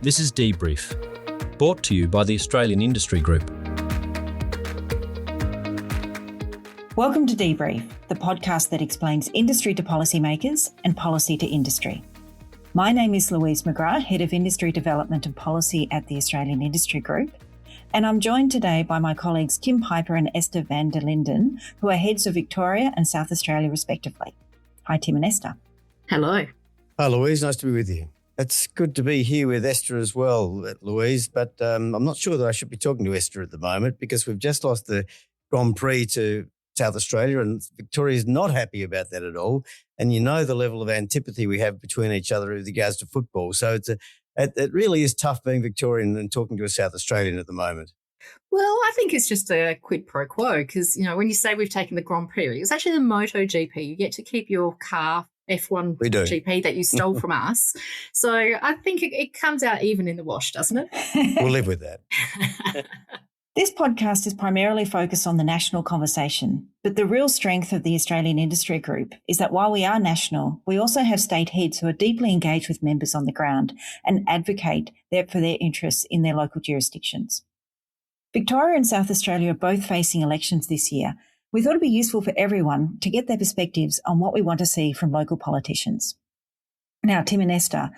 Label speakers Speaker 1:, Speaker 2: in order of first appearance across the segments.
Speaker 1: This is DBrief, brought to you by the Australian Industry Group.
Speaker 2: Welcome to DBrief, the podcast that explains industry to policymakers and policy to industry. My name is Louise McGrath, Head of Industry Development and Policy at the Australian Industry Group, and I'm joined today by my colleagues Tim Piper and Estha van der Linden, who are heads of Victoria and South Australia respectively. Hi Tim and Estha.
Speaker 3: Hello.
Speaker 4: Hi Louise, nice to be with you. It's good to be here with Estha as well, Louise, but I'm not sure that I should be talking to Estha at the moment because we've just lost the Grand Prix to South Australia and Victoria is not happy about that at all. And you know the level of antipathy we have between each other with regards to football. So it really is tough being Victorian and talking to a South Australian at the moment.
Speaker 3: Well, I think it's just a quid pro quo because, you know, when you say we've taken the Grand Prix, it's actually the MotoGP. You get to keep your car F1 GP that you stole from us. So I think it comes out even in the wash, doesn't it?
Speaker 4: We'll live with that.
Speaker 2: This podcast is primarily focused on the national conversation, but the real strength of the Australian Industry Group is that while we are national, we also have state heads who are deeply engaged with members on the ground and advocate for their interests in their local jurisdictions. Victoria and South Australia are both facing elections this year. We thought it'd be useful for everyone to get their perspectives on what we want to see from local politicians. Now, Tim and Estha,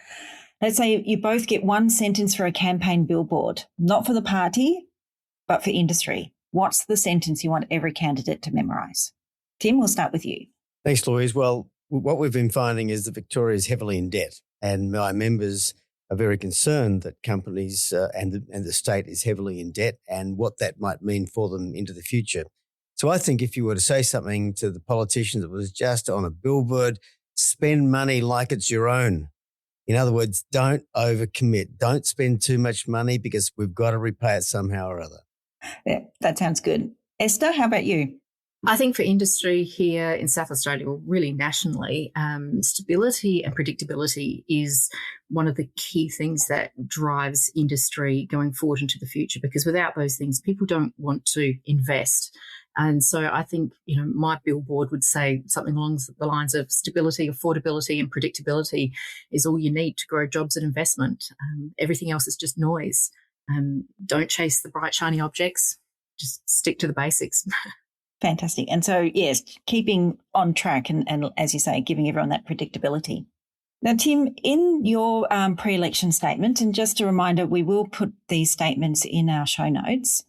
Speaker 2: let's say you both get one sentence for a campaign billboard, not for the party, but for industry. What's the sentence you want every candidate to memorise? Tim, we'll start with you.
Speaker 4: Thanks, Louise. Well, what we've been finding is that Victoria is heavily in debt and my members are very concerned that companies and the state is heavily in debt and what that might mean for them into the future. So I think if you were to say something to the politicians that was just on a billboard, spend money like it's your own. In other words, don't overcommit. Don't spend too much money because we've got to repay it somehow or other.
Speaker 2: Yeah, that sounds good. Estha, how about you?
Speaker 3: I think for industry here in South Australia, or really nationally, stability and predictability is one of the key things that drives industry going forward into the future, because without those things, people don't want to invest. And so I think, you know, my billboard would say something along the lines of stability, affordability and predictability is all you need to grow jobs and investment. Everything else is just noise. Don't chase the bright, shiny objects. Just stick to the basics.
Speaker 2: Fantastic. And so, yes, keeping on track and as you say, giving everyone that predictability. Now, Tim, in your pre-election statement, and just a reminder, we will put these statements in our show notes,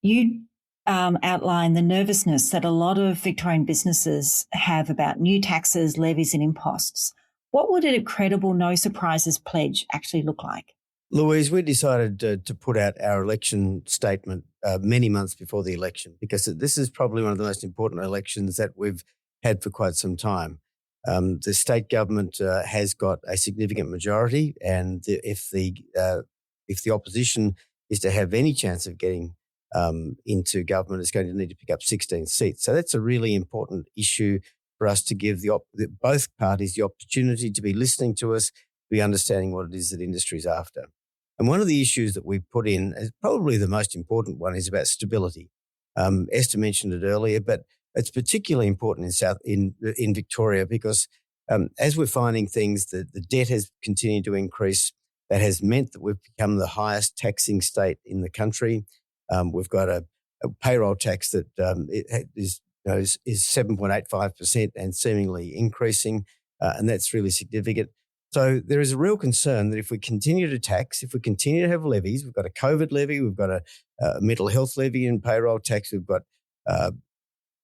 Speaker 2: you outline the nervousness that a lot of Victorian businesses have about new taxes, levies and imposts. What would a credible no surprises pledge actually look like?
Speaker 4: Louise, we decided to put out our election statement many months before the election because this is probably one of the most important elections that we've had for quite some time. The state government has got a significant majority, and if the opposition is to have any chance of getting into government, it's going to need to pick up 16 seats. So that's a really important issue for us to give both parties the opportunity to be listening to us, to be understanding what it is that industry is after. And one of the issues that we put in, is probably the most important one, is about stability. Estha mentioned it earlier, but it's particularly important in Victoria because as we're finding things, the debt has continued to increase. That has meant that we've become the highest taxing state in the country. We've got a payroll tax that is 7.85% and seemingly increasing, and that's really significant. So there is a real concern that if we continue to tax, if we continue to have levies, we've got a COVID levy, we've got a mental health levy and payroll tax, we've got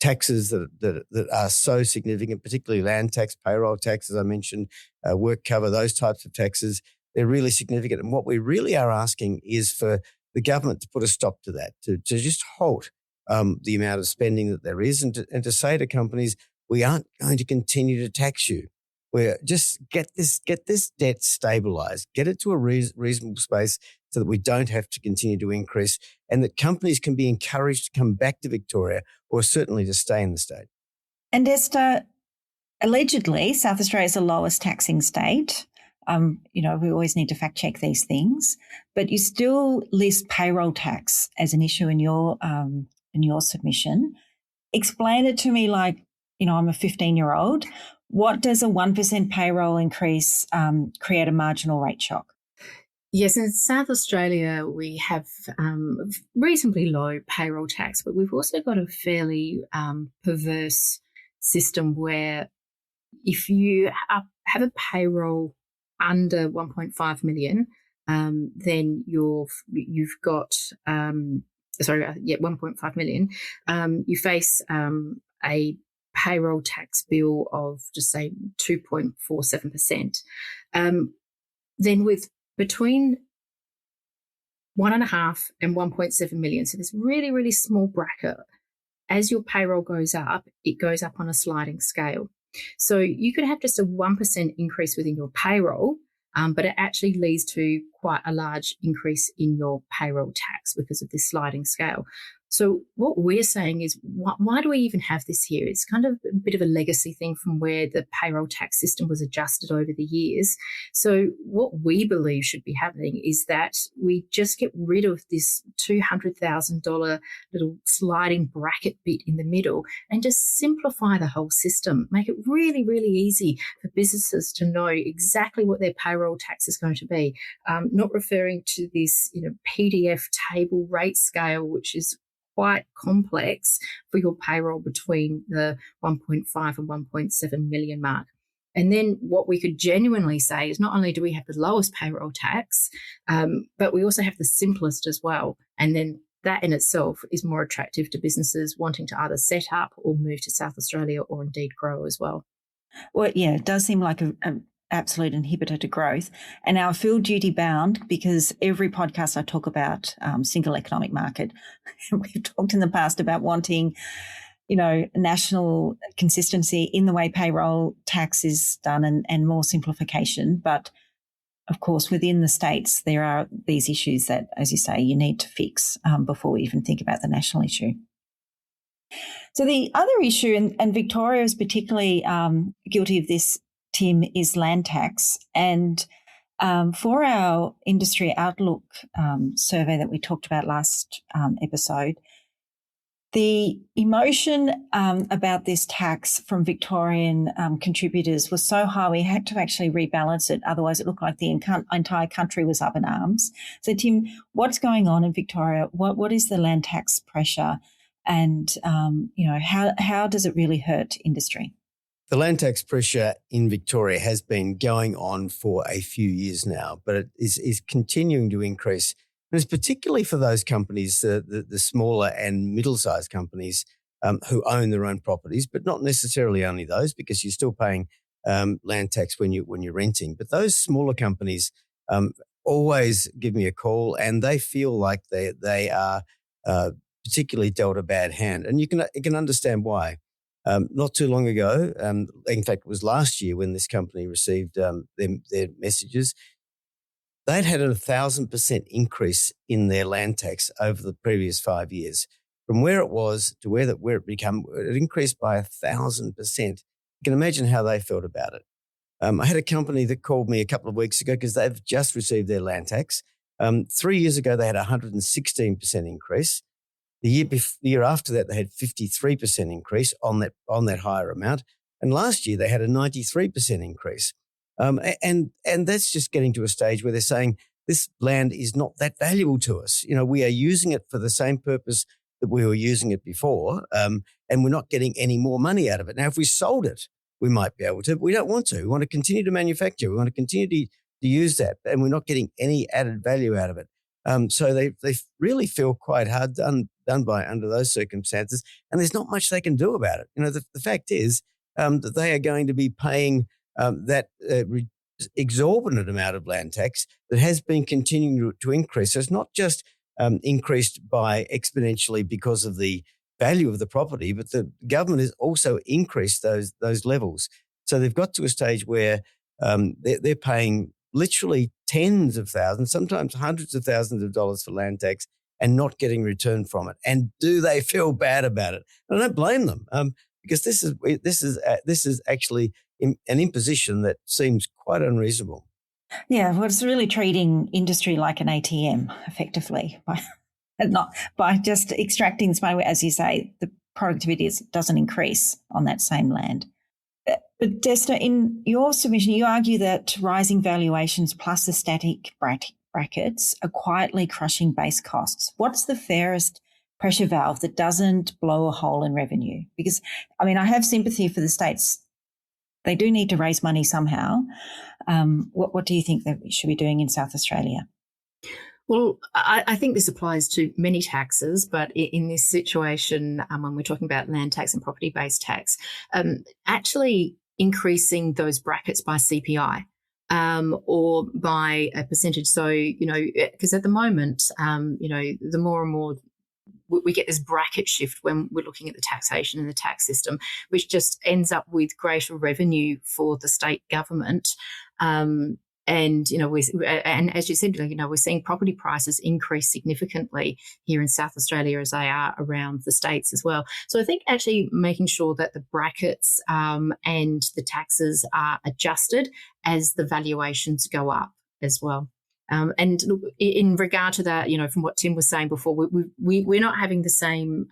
Speaker 4: taxes that are so significant, particularly land tax, payroll tax, as I mentioned, work cover, those types of taxes, they're really significant. And what we really are asking is for the government to put a stop to that, to just halt the amount of spending that there is and to say to companies, we aren't going to continue to tax you. We're just get this debt stabilised, get it to a reasonable space so that we don't have to continue to increase and that companies can be encouraged to come back to Victoria or certainly to stay in the state.
Speaker 2: And Estha, allegedly, South Australia is the lowest taxing state. We always need to fact check these things, but you still list payroll tax as an issue in your submission. Explain it to me like, I'm a 15-year-old. What does a 1% payroll increase create a marginal rate shock?
Speaker 3: Yes, in South Australia, we have reasonably low payroll tax, but we've also got a fairly perverse system where if you have a payroll under 1.5 million, then you've got 1.5 million. You face a payroll tax bill of just say 2.47%. Then with between 1.5 and 1.7 million, so this really, really small bracket, as your payroll goes up, it goes up on a sliding scale. So you could have just a 1% increase within your payroll, but it actually leads to quite a large increase in your payroll tax because of this sliding scale. So what we're saying is, why do we even have this here? It's kind of a bit of a legacy thing from where the payroll tax system was adjusted over the years. So what we believe should be happening is that we just get rid of this $200,000 little sliding bracket bit in the middle and just simplify the whole system, make it really, really easy for businesses to know exactly what their payroll tax is going to be, not referring to this PDF table rate scale, which is quite complex for your payroll between the 1.5 and 1.7 million mark. And then what we could genuinely say is not only do we have the lowest payroll tax, but we also have the simplest as well. And then that in itself is more attractive to businesses wanting to either set up or move to South Australia or indeed grow as well.
Speaker 2: Well, yeah, it does seem like an absolute inhibitor to growth. And now I feel duty bound because every podcast I talk about single economic market. We've talked in the past about wanting, national consistency in the way payroll tax is done and more simplification. But of course, within the states, there are these issues that, as you say, you need to fix before we even think about the national issue. So the other issue, and Victoria is particularly guilty of this, Tim, is land tax. And for our industry outlook survey that we talked about last episode, the emotion about this tax from Victorian contributors was so high we had to actually rebalance it. Otherwise, it looked like the entire country was up in arms. So, Tim, what's going on in Victoria? What is the land tax pressure? And, how does it really hurt industry?
Speaker 4: The land tax pressure in Victoria has been going on for a few years now, but it is continuing to increase. And it's particularly for those companies, the smaller and middle-sized companies who own their own properties, but not necessarily only those, because you're still paying land tax when you're renting. But those smaller companies always give me a call, and they feel like they are particularly dealt a bad hand, and you can understand why. Not too long ago, in fact, it was last year when this company received their messages, they'd had a 1,000% increase in their land tax over the previous 5 years. From where it was to where it increased by 1,000%. You can imagine how they felt about it. I had a company that called me a couple of weeks ago because they've just received their land tax. 3 years ago, they had a 116% increase. The year after that, they had 53% increase on that higher amount. And last year, they had a 93% increase. And that's just getting to a stage where they're saying, this land is not that valuable to us. We are using it for the same purpose that we were using it before, and we're not getting any more money out of it. Now, if we sold it, we might be able to, but we don't want to. We want to continue to manufacture. We want to continue to use that, and we're not getting any added value out of it. So they really feel quite hard done by under those circumstances, and there's not much they can do about it. The fact is that they are going to be paying that exorbitant amount of land tax that has been continuing to increase. So it's not just increased by exponentially because of the value of the property, but the government has also increased those levels. So they've got to a stage where they're paying literally tens of thousands, sometimes hundreds of thousands of dollars for land tax and not getting return from it. And do they feel bad about it? I don't blame them because this is actually an imposition that seems quite unreasonable.
Speaker 2: Yeah, well, it's really treating industry like an ATM, effectively, by just extracting this money. As you say, the productivity doesn't increase on that same land. But Estha, in your submission, you argue that rising valuations plus the static brackets are quietly crushing base costs. What's the fairest pressure valve that doesn't blow a hole in revenue? Because, I mean, I have sympathy for the states. They do need to raise money somehow. What do you think that we should be doing in South Australia?
Speaker 3: Well, I think this applies to many taxes, but in this situation, when we're talking about land tax and property-based tax, actually increasing those brackets by CPI or by a percentage. So, because at the moment, the more and more we get this bracket shift when we're looking at the taxation and the tax system, which just ends up with greater revenue for the state government. And as you said, we're seeing property prices increase significantly here in South Australia as they are around the states as well. So I think actually making sure that the brackets and the taxes are adjusted as the valuations go up as well. And look, in regard to that, from what Tim was saying before, we're not having the same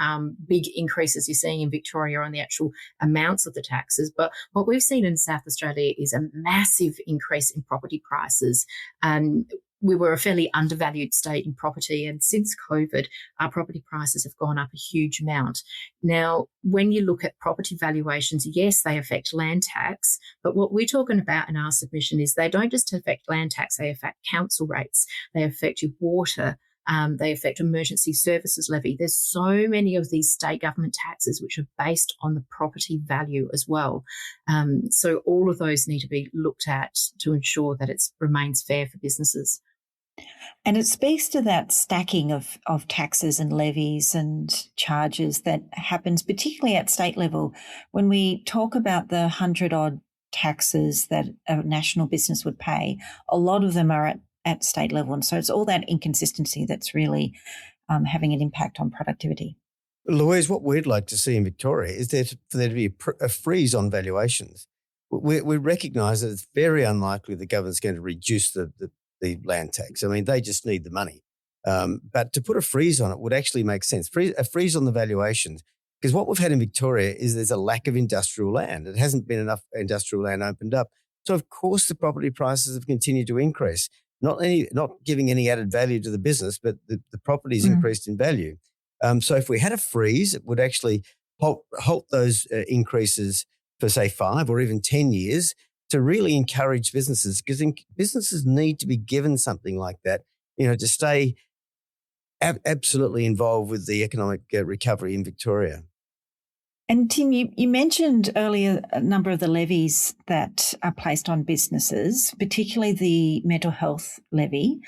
Speaker 3: big increases you're seeing in Victoria on the actual amounts of the taxes. But what we've seen in South Australia is a massive increase in property prices. We were a fairly undervalued state in property, and since COVID, our property prices have gone up a huge amount. Now, when you look at property valuations, yes, they affect land tax, but what we're talking about in our submission is they don't just affect land tax, they affect council rates, they affect your water, they affect emergency services levy. There's so many of these state government taxes which are based on the property value as well. So all of those need to be looked at to ensure that it remains fair for businesses.
Speaker 2: And it speaks to that stacking of taxes and levies and charges that happens particularly at state level. When we talk about the 100-odd taxes that a national business would pay, a lot of them are at state level. And so it's all that inconsistency that's really having an impact on productivity.
Speaker 4: Louise, what we'd like to see in Victoria is for there to be a freeze on valuations. We recognise that it's very unlikely the government's going to reduce the land tax. I mean, they just need the money. But to put a freeze on it would actually make sense. A freeze on the valuations, because what we've had in Victoria is there's a lack of industrial land. It hasn't been enough industrial land opened up. So, of course, the property prices have continued to increase, not giving any added value to the business, but the property's increased in value. So if we had a freeze, it would actually halt those increases for, say, 5 or even 10 years, to really encourage businesses, because businesses need to be given something like that, to stay absolutely involved with the economic recovery in Victoria.
Speaker 2: And Tim, you mentioned earlier a number of the levies that are placed on businesses, particularly the mental health levy.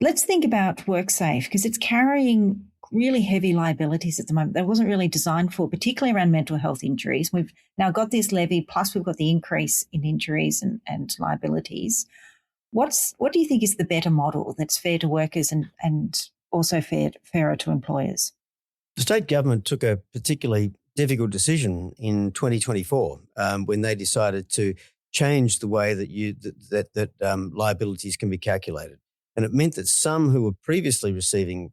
Speaker 2: Let's think about WorkSafe, because it's carrying really heavy liabilities at the moment. That wasn't really designed for, particularly around mental health injuries. We've now got this levy, plus we've got the increase in injuries and liabilities. What do you think is the better model that's fair to workers and also fairer to employers?
Speaker 4: The state government took a particularly difficult decision in 2024 when they decided to change the way that liabilities can be calculated. And it meant that some who were previously receiving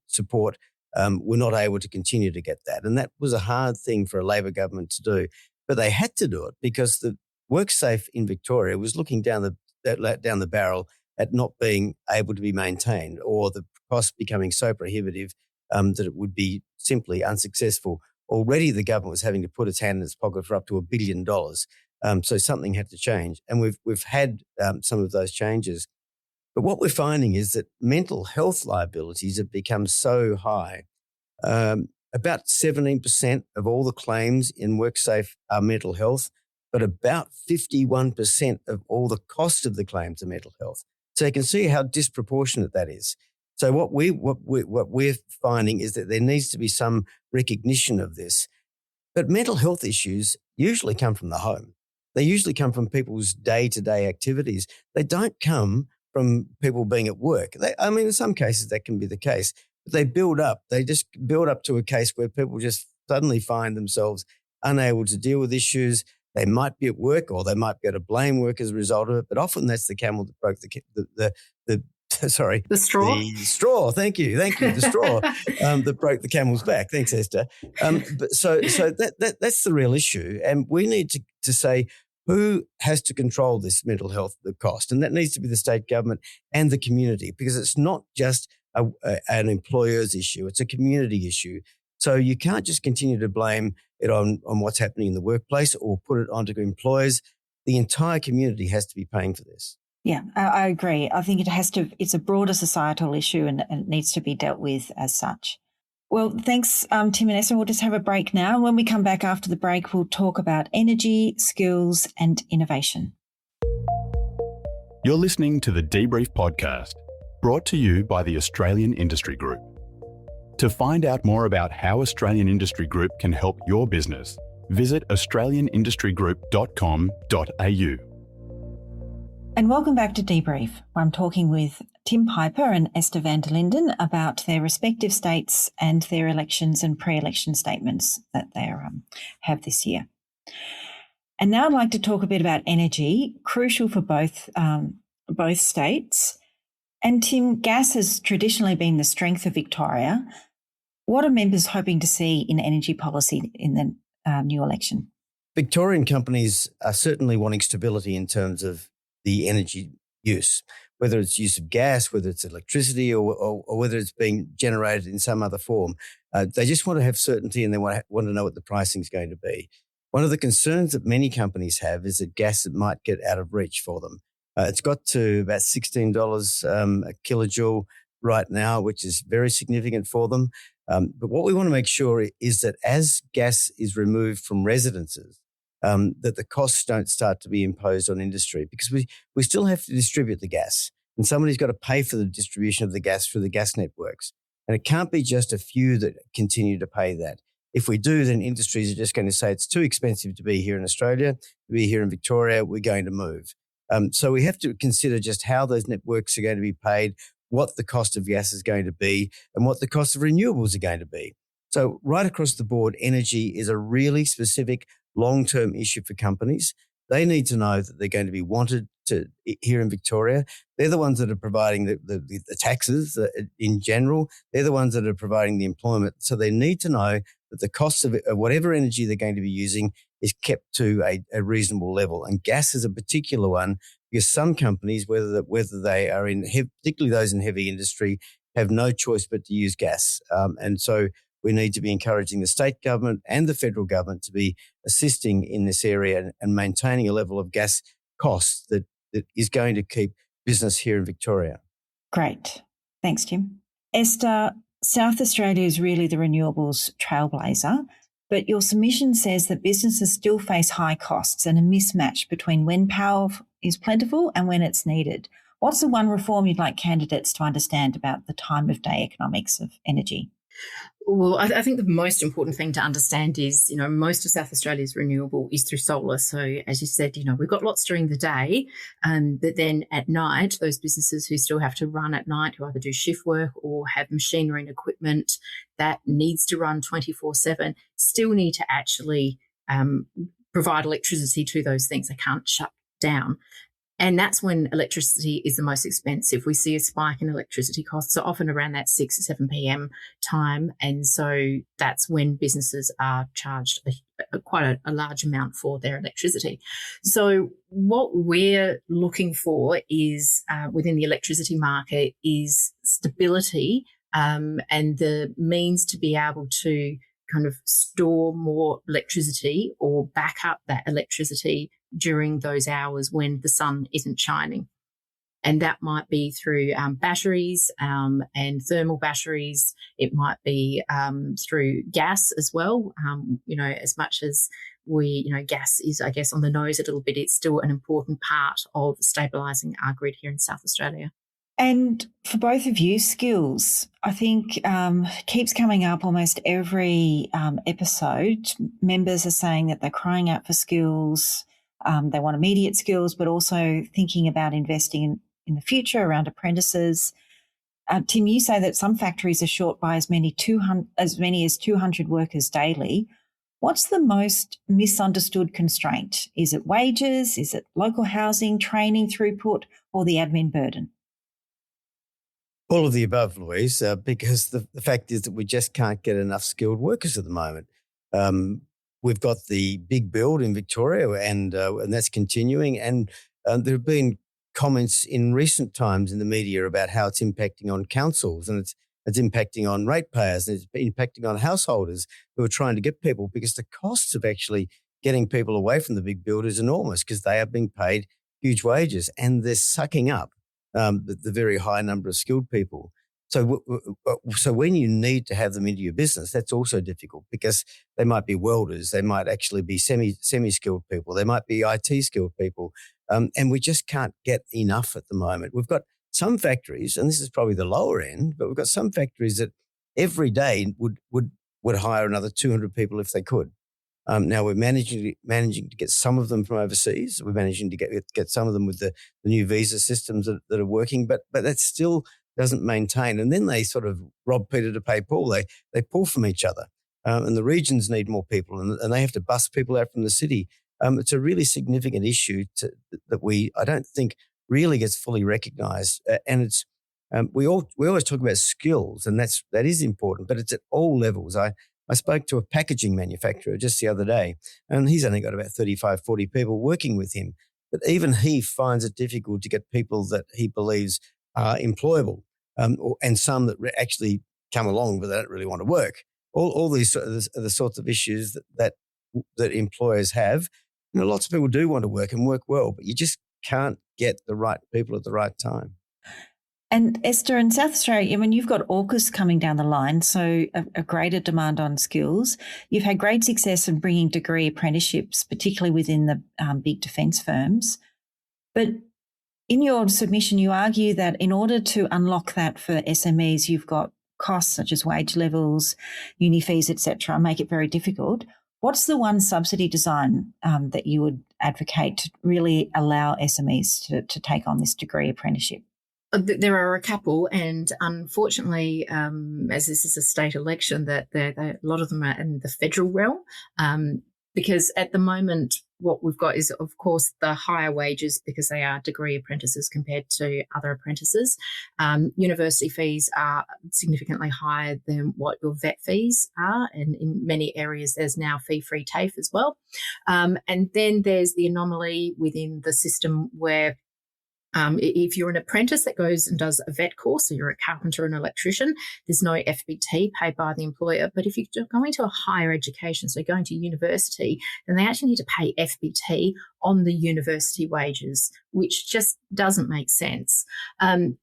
Speaker 4: support were not able to continue to get that. And that was a hard thing for a Labor government to do. But they had to do it because the WorkSafe in Victoria was looking down the barrel at not being able to be maintained, or the cost becoming so prohibitive that it would be simply unsuccessful. Already the government was having to put its hand in its pocket for up to $1 billion. So something had to change. And we've had some of those changes. But what we're finding is that mental health liabilities have become so high. About 17% of all the claims in WorkSafe are mental health, but about 51% of all the cost of the claims are mental health. So you can see how disproportionate that is. So what we're finding is that there needs to be some recognition of this. But mental health issues usually come from the home. They usually come from people's day-to-day activities. They don't come from people being at work. In some cases that can be the case, but they build up. They just build up to a case where people just suddenly find themselves unable to deal with issues. They might be at work, or they might be able to blame work as a result of it. But often that's the camel that broke the straw. The straw. Thank you. The straw that broke the camel's back. Thanks, Esther. But so that's the real issue, and we need to say, who has to control this mental health, the cost? And that needs to be the state government and the community, because it's not just an employer's issue, it's a community issue. So you can't just continue to blame it on what's happening in the workplace or put it onto employers. The entire community has to be paying for this.
Speaker 2: Yeah, I agree. I think it's a broader societal issue and it needs to be dealt with as such. Well, thanks, Tim and Estha. We'll just have a break now. When we come back after the break, we'll talk about energy, skills and innovation.
Speaker 5: You're listening to the DBrief podcast, brought to you by the Australian Industry Group. To find out more about how Australian Industry Group can help your business, visit australianindustry.group.com.au.
Speaker 2: And welcome back to DBrief, where I'm talking with Tim Piper and Estha van der Linden about their respective states and their elections and pre-election statements that they have this year. And now I'd like to talk a bit about energy, crucial for both states. And Tim, gas has traditionally been the strength of Victoria. What are members hoping to see in energy policy in the new election?
Speaker 4: Victorian companies are certainly wanting stability in terms of the energy use, whether it's use of gas, whether it's electricity or whether it's being generated in some other form. They just want to have certainty and they want to know what the pricing is going to be. One of the concerns that many companies have is that gas might get out of reach for them. It's got to about $16 a kilojoule right now, which is very significant for them. But what we want to make sure is that as gas is removed from residences, that the costs don't start to be imposed on industry, because we still have to distribute the gas and somebody's got to pay for the distribution of the gas through the gas networks. And it can't be just a few that continue to pay that. If we do, then industries are just going to say it's too expensive to be here in Australia, to be here in Victoria, we're going to move. So we have to consider just how those networks are going to be paid, what the cost of gas is going to be, and what the cost of renewables are going to be. So right across the board, energy is a really specific long-term issue for companies. They need to know that they're going to be wanted here in Victoria. They're the ones that are providing the taxes in general. They're the ones that are providing the employment. So they need to know that the costs of whatever energy they're going to be using is kept to a reasonable level. And gas is a particular one, because some companies, whether they are particularly those in heavy industry, have no choice but to use gas. And so we need to be encouraging the state government and the federal government to be assisting in this area and maintaining a level of gas costs that is going to keep business here in Victoria.
Speaker 2: Great. Thanks, Tim. Estha, South Australia is really the renewables trailblazer, but your submission says that businesses still face high costs and a mismatch between when power is plentiful and when it's needed. What's the one reform you'd like candidates to understand about the time of day economics of energy?
Speaker 3: Well, I think the most important thing to understand is, most of South Australia's renewable is through solar. So as you said, we've got lots during the day, but then at night, those businesses who still have to run at night, who either do shift work or have machinery and equipment that needs to run 24/7, still need to actually provide electricity to those things. They can't shut down. And that's when electricity is the most expensive. We see a spike in electricity costs, so often around that 6 or 7 p.m. time. And so that's when businesses are charged quite a large amount for their electricity. So what we're looking for is within the electricity market is stability and the means to be able to kind of store more electricity or back up that electricity during those hours when the sun isn't shining. And that might be through batteries and thermal batteries. It might be through gas as well. As much as gas is, I guess, on the nose a little bit, it's still an important part of stabilising our grid here in South Australia.
Speaker 2: And for both of you, skills, I think keeps coming up almost every episode. Members are saying that they're crying out for skills. They want immediate skills, but also thinking about investing in the future around apprentices. Tim, you say that some factories are short by as many as 200 workers daily. What's the most misunderstood constraint? Is it wages? Is it local housing, training throughput, or the admin burden?
Speaker 4: All of the above, Louise, because the fact is that we just can't get enough skilled workers at the moment. we've got the big build in Victoria, and that's continuing. And there have been comments in recent times in the media about how it's impacting on councils, and it's impacting on ratepayers, and it's impacting on householders who are trying to get people, because the costs of actually getting people away from the big build is enormous, because they are being paid huge wages and they're sucking up the very high number of skilled people. So when you need to have them into your business, that's also difficult, because they might be welders, they might actually be semi-skilled people, they might be IT skilled people, and we just can't get enough at the moment. We've got some factories, and this is probably the lower end, but we've got some factories that every day would hire another 200 people if they could. Now we're managing to get some of them from overseas. We're managing to get some of them with the new visa systems that are working, but that still doesn't maintain. And then they sort of rob Peter to pay Paul. They pull from each other, and the regions need more people, and they have to bus people out from the city. It's a really significant issue that I don't think really gets fully recognised. And it's we always talk about skills, and that is important, but it's at all levels. I spoke to a packaging manufacturer just the other day, and he's only got about 35, 40 people working with him. But even he finds it difficult to get people that he believes are employable, and some that actually come along but they don't really want to work. All these are the sorts of issues that employers have. You know, lots of people do want to work and work well, but you just can't get the right people at the right time.
Speaker 2: And Esther, in South Australia, I mean, you've got AUKUS coming down the line, so a greater demand on skills. You've had great success in bringing degree apprenticeships, particularly within the big defence firms. But in your submission, you argue that in order to unlock that for SMEs, you've got costs such as wage levels, uni fees, etc., make it very difficult. What's the one subsidy design that you would advocate to really allow SMEs to take on this degree apprenticeship?
Speaker 3: There are a couple, and unfortunately, as this is a state election, that a lot of them are in the federal realm, because at the moment what we've got is, of course, the higher wages because they are degree apprentices compared to other apprentices. University fees are significantly higher than what your vet fees are, and in many areas there's now fee-free TAFE as well. And then there's the anomaly within the system where if you're an apprentice that goes and does a vet course, so you're a carpenter and electrician, there's no FBT paid by the employer. But if you're going to a higher education, so going to university, then they actually need to pay FBT on the university wages, which just doesn't make sense. The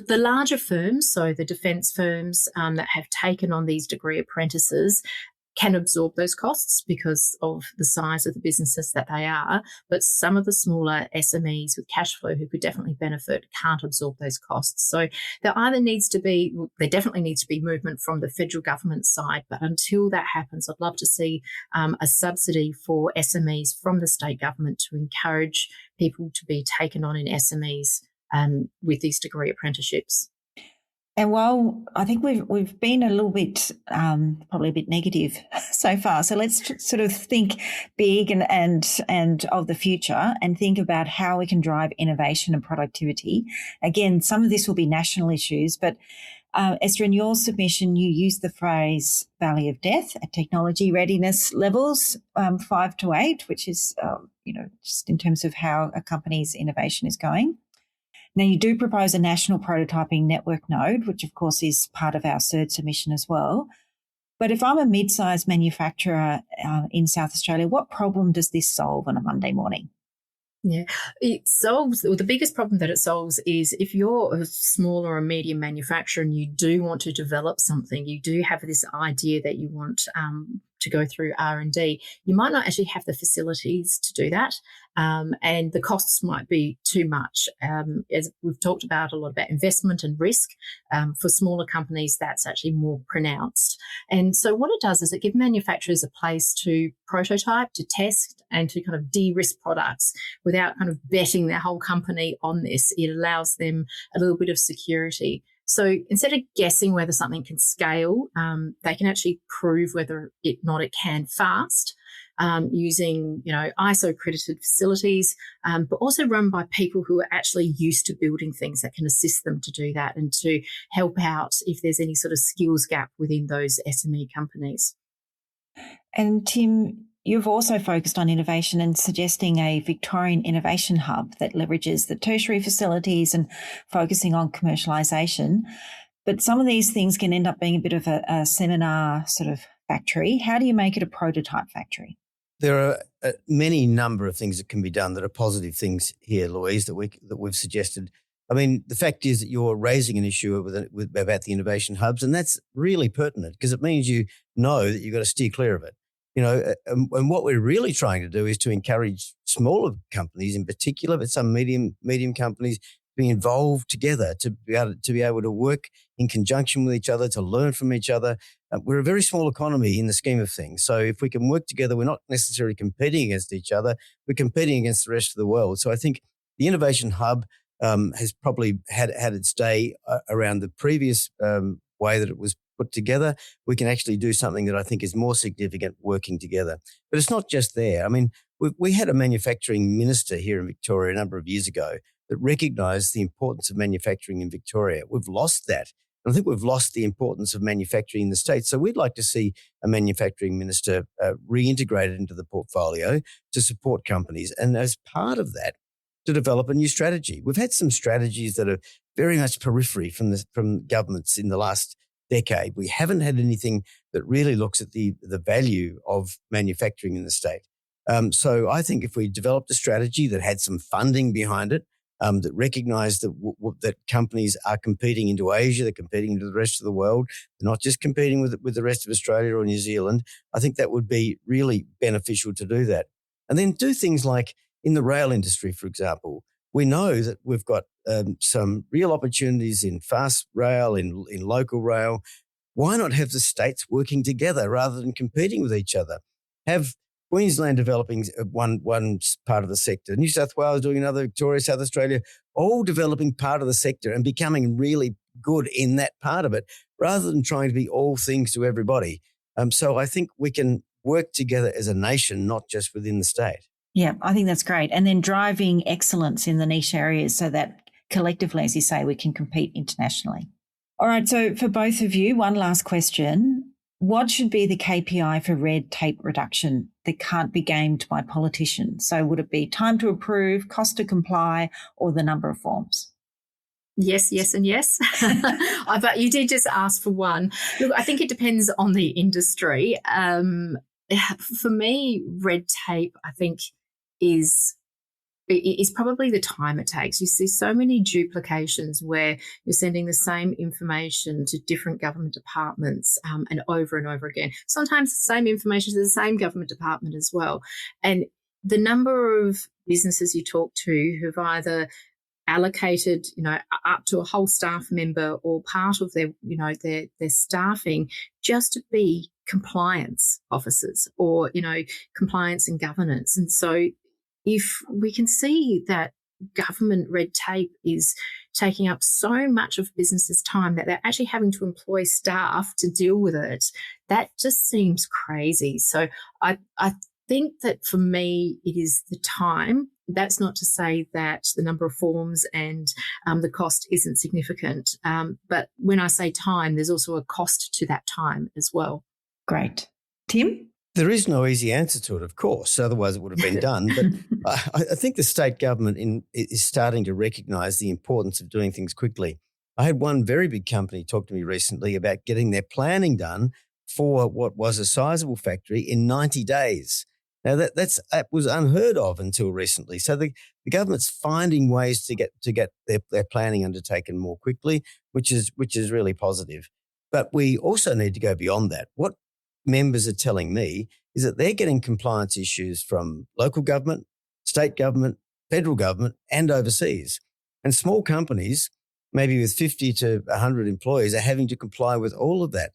Speaker 3: larger firms, so the defence firms that have taken on these degree apprentices, can absorb those costs because of the size of the businesses that they are. But some of the smaller SMEs with cash flow who could definitely benefit can't absorb those costs. So there definitely needs to be movement from the federal government side. But until that happens, I'd love to see a subsidy for SMEs from the state government to encourage people to be taken on in SMEs with these degree apprenticeships.
Speaker 2: And while I think we've been a little bit, probably a bit negative so far, so let's sort of think big and of the future and think about how we can drive innovation and productivity. Again, some of this will be national issues, but Esther, in your submission, you used the phrase valley of death at technology readiness levels 5 to 8, which is, just in terms of how a company's innovation is going. Now, you do propose a national prototyping network node, which of course is part of our third submission as well. But if I'm a mid-sized manufacturer in South Australia, what problem does this solve on a Monday morning?
Speaker 3: Yeah, the biggest problem that it solves is if you're a small or a medium manufacturer and you do want to develop something, you do have this idea that you want to go through R&D, you might not actually have the facilities to do that, and the costs might be too much. As we've talked about a lot about investment and risk, for smaller companies, that's actually more pronounced. And so what it does is it gives manufacturers a place to prototype, to test, and to kind of de-risk products without kind of betting their whole company on this. It allows them a little bit of security. So instead of guessing whether something can scale, they can actually prove whether it can fast, using ISO accredited facilities, but also run by people who are actually used to building things that can assist them to do that and to help out if there's any sort of skills gap within those SME companies.
Speaker 2: And Tim, you've also focused on innovation and suggesting a Victorian innovation hub that leverages the tertiary facilities and focusing on commercialisation. But some of these things can end up being a bit of a seminar sort of factory. How do you make it a prototype factory?
Speaker 4: There are many number of things that can be done that are positive things here, Louise, that we've suggested. I mean, the fact is that you're raising an issue about the innovation hubs, and that's really pertinent because it means you know that you've got to steer clear of it. And what we're really trying to do is to encourage smaller companies, in particular, but some medium companies, to be involved together, to be able to work in conjunction with each other, to learn from each other. We're a very small economy in the scheme of things. So if we can work together, we're not necessarily competing against each other. We're competing against the rest of the world. So I think the Innovation Hub has probably had its day around the previous way that it was put together. We can actually do something that I think is more significant working together. But it's not just there. I mean, we had a manufacturing minister here in Victoria a number of years ago that recognised the importance of manufacturing in Victoria. We've lost that. And I think we've lost the importance of manufacturing in the States. So we'd like to see a manufacturing minister reintegrated into the portfolio to support companies. And as part of that, to develop a new strategy. We've had some strategies that are very much periphery from governments in the last decade. We haven't had anything that really looks at the value of manufacturing in the state. So I think if we developed a strategy that had some funding behind it, that recognised that companies are competing into Asia, they're competing into the rest of the world, they're not just competing with the rest of Australia or New Zealand, I think that would be really beneficial to do that. And then do things like in the rail industry, for example, we know that we've got some real opportunities in fast rail, in local rail. Why not have the states working together rather than competing with each other? Have Queensland developing one part of the sector, New South Wales doing another, Victoria, South Australia, all developing part of the sector and becoming really good in that part of it rather than trying to be all things to everybody. So I think we can work together as a nation, not just within the state.
Speaker 2: Yeah, I think that's great. And then driving excellence in the niche areas so that collectively, as you say, we can compete internationally. All right, so for both of you, one last question. What should be the KPI for red tape reduction that can't be gamed by politicians? So would it be time to approve, cost to comply, or the number of forms?
Speaker 3: Yes, yes, and yes. But you did just ask for one. Look, I think it depends on the industry. For me, red tape, I think, is probably the time it takes. You see so many duplications where you're sending the same information to different government departments and over again. Sometimes the same information to the same government department as well. And the number of businesses you talk to who've either allocated, up to a whole staff member or part of their staffing just to be compliance officers or, compliance and governance. And so if we can see that government red tape is taking up so much of businesses' time that they're actually having to employ staff to deal with it, that just seems crazy. So I think that for me, it is the time. That's not to say that the number of forms and the cost isn't significant. But when I say time, there's also a cost to that time as well.
Speaker 2: Great. Tim?
Speaker 4: There is no easy answer to it, of course, otherwise it would have been done. But I think the state government is starting to recognise the importance of doing things quickly. I had one very big company talk to me recently about getting their planning done for what was a sizable factory in 90 days. Now, that was unheard of until recently. So the government's finding ways to get their planning undertaken more quickly, which is really positive. But we also need to go beyond that. What members are telling me is that they're getting compliance issues from local government, state government, federal government, and overseas. And small companies, maybe with 50 to 100 employees, are having to comply with all of that.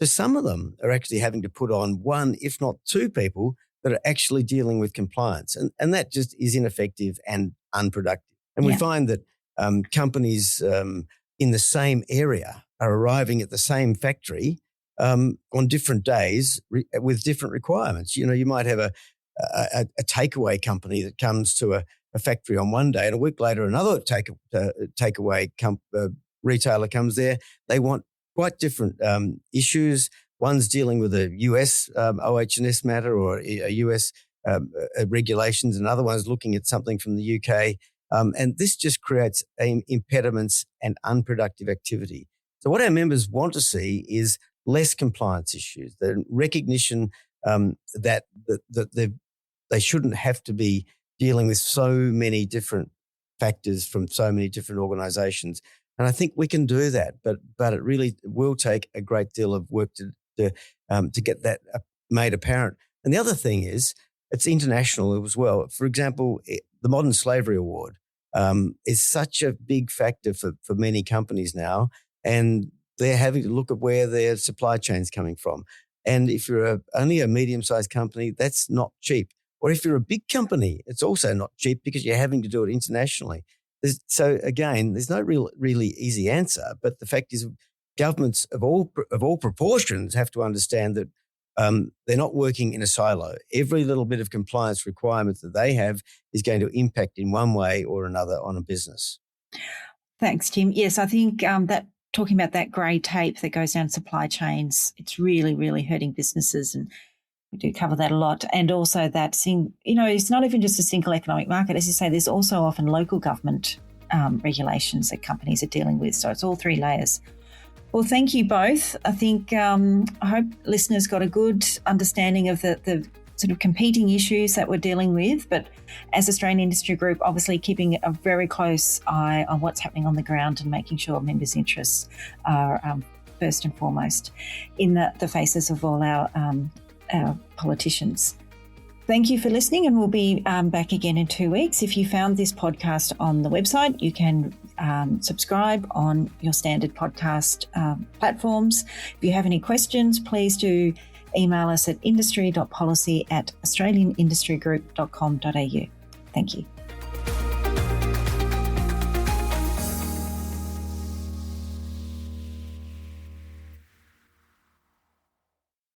Speaker 4: So some of them are actually having to put on one, if not two people that are actually dealing with compliance. And that just is ineffective and unproductive. And we find that companies in the same area are arriving at the same factory on different days with different requirements. You might have a takeaway company that comes to a factory on one day, and a week later another takeaway retailer comes there. They want quite different issues, One's dealing with a US OH&S matter or a US regulations, and another one's looking at something from the UK. And this just creates impediments and unproductive activity. So what our members want to see is less compliance issues, the recognition that they shouldn't have to be dealing with so many different factors from so many different organisations. And I think we can do that, but it really will take a great deal of work to get that made apparent. And the other thing is, it's international as well. For example, the Modern Slavery Award is such a big factor for many companies now, and they're having to look at where their supply chain's coming from. And if you're only a medium-sized company, that's not cheap. Or if you're a big company, it's also not cheap because you're having to do it internationally. So again, there's no really easy answer. But the fact is, governments of all proportions have to understand that they're not working in a silo. Every little bit of compliance requirement that they have is going to impact in one way or another on a business.
Speaker 2: Thanks, Tim. Yes, I think that talking about that grey tape that goes down supply chains, it's really, really hurting businesses, and we do cover that a lot. And also that, it's not even just a single economic market. As you say, there's also often local government regulations that companies are dealing with. So it's all three layers. Well, thank you both. I think I hope listeners got a good understanding of the sort of competing issues that we're dealing with. But as Australian Industry Group, obviously keeping a very close eye on what's happening on the ground and making sure members' interests are first and foremost in the faces of all our politicians. Thank you for listening, and we'll be back again in 2 weeks. If you found this podcast on the website, you can subscribe on your standard podcast platforms. If you have any questions, please do email us at industry.policy@australianindustrygroup.com.au. Thank you.